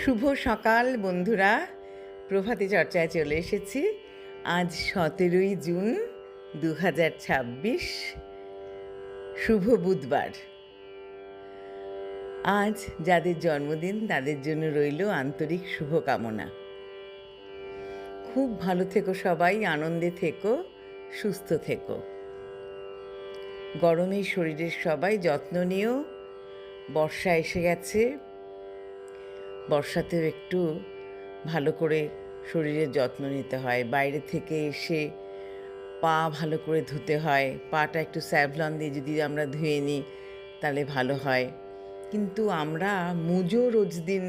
শুভ সকাল বন্ধুরা, প্রভাতী চর্চায় চলে এসেছি। আজ 17ই জুন 2026, শুভ বুধবার। আজ যাদের জন্মদিন তাদের জন্য রইল আন্তরিক শুভকামনা। খুব ভালো থেকো সবাই, আনন্দে থেকো, সুস্থ থেকো। গরমে শরীরের সবাই যত্ন নিও। বর্ষা এসে গেছে, বর্ষাতেও একটু ভালো করে শরীরের যত্ন নিতে হয়। বাইরে থেকে এসে পা ভালো করে ধুতে হয়। পাটা একটু স্যাভলন দিয়ে যদি আমরা ধুয়ে নিই তাহলে ভালো হয়। কিন্তু আমরা মুজো রোজ দিন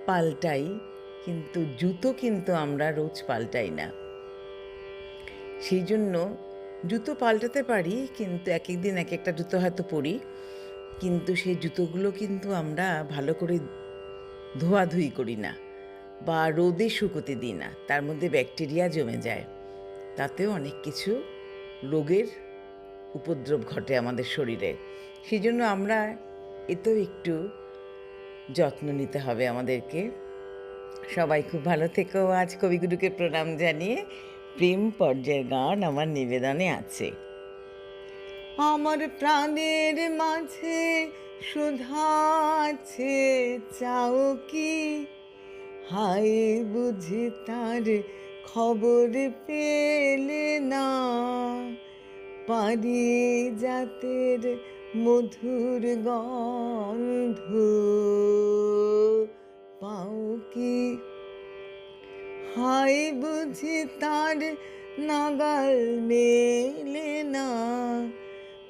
পাল্টাই, কিন্তু জুতো কিন্তু আমরা রোজ পাল্টাই না। সেই জন্য জুতো পাল্টাতে পারি, কিন্তু এক এক দিন এক একটা জুতো হয়তো পরি, কিন্তু সেই জুতোগুলো কিন্তু আমরা ভালো করে ধোয়াধুয়ি করি না বা রোদে শুকোতে দিই না। তার মধ্যে ব্যাকটেরিয়া জমে যায়, তাতেও অনেক কিছু রোগের উপদ্রব ঘটে আমাদের শরীরে। সেই জন্য আমরা এতেও একটু যত্ন নিতে হবে আমাদেরকে। সবাই খুব ভালো থেকো। আজ কবিগুরুকে প্রণাম জানিয়ে প্রেম পর্যায়ের গান আমার নিবেদনে আছে। আমার প্রাণের মাঝে সুধা আছে, চাও কি? হায় বুঝি তার খবর পেলে না, পারিজাতের মধুর গন্ধ পাও কি? হায় বুঝি তার নাগাল মেলে না,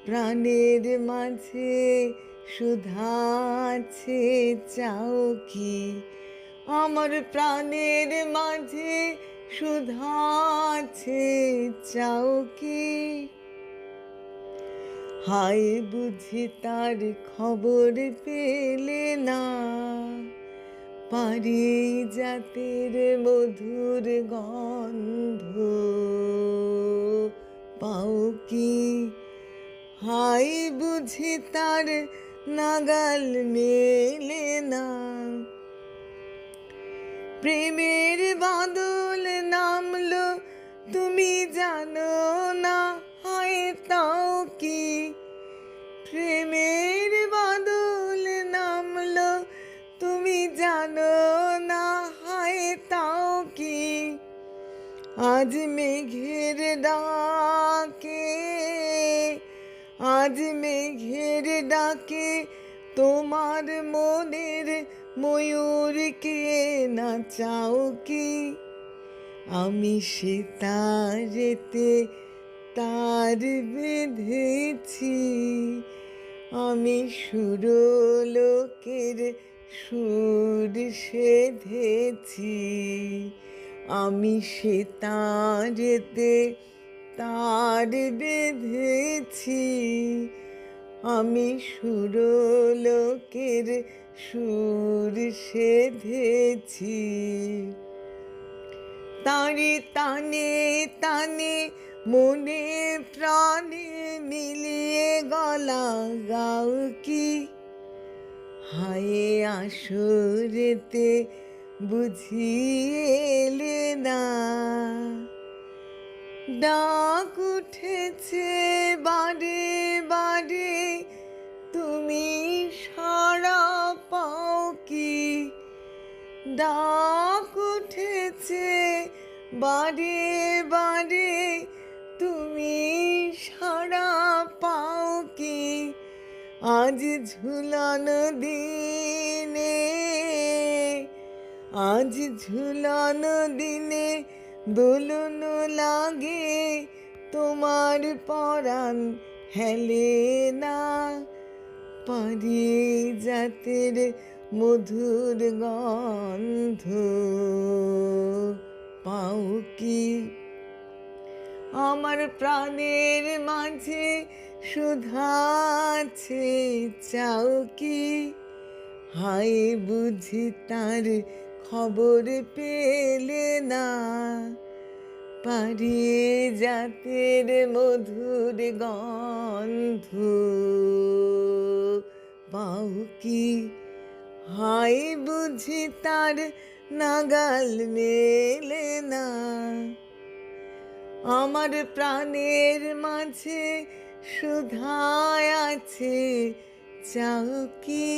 প্রাণের মাঝে সুধা আছে, চাও কি? আমার প্রাণের মাঝে সুধা আছে, চাও কি? হায় বুঝি তার খবর পেলে না, পারিজাতের মধুর গন্ধ পাও কি? হায় বুঝি তার নাগাল মেলে না, প্রেমের বাদল নামলো তুমি জানো না, হায় তাও কি? প্রেমের বাদল নামলো তুমি জানো না, হায় তাও কি? আজ মেঘের ডাকে, আজ মেঘের ডাকে তোমার মনের ময়ূরকে নাচাও কি? আমি সিতারেতে তার বেঁধেছি, আমি সুরলোকের সুর সেধেছি, আমি সিতারেতে তার বেঁধেছি, আমি সুরলোকের সুর সেধেছি। তারে টানে টানে মনে প্রাণে মিলিয়ে গলা গাও কি? হায় আসরেতে বুঝিয়ে এলে না, ডাক উঠেছে বারে বারে, তুমি সাড়া পাও কি? ডাক উঠেছে বারে বারে, তুমি সাড়া পাও কি? আজ ঝুলানো দিনে, আজ ঝুলানো দিনে দোলন লাগে, তোমার পরাণ হেলে না, পারিজাতের মধুর গন্ধ পাও কি? আমার প্রাণের মাঝে সুধা আছে, চাও কি? হায় বুঝি তার খবর পেলে না, পারিজাতের মধুর গন্ধ পাও কি? হয় বুঝি তার নাগাল মেলে না, আমার প্রাণের মাঝে সুধায় আছে চাও কি?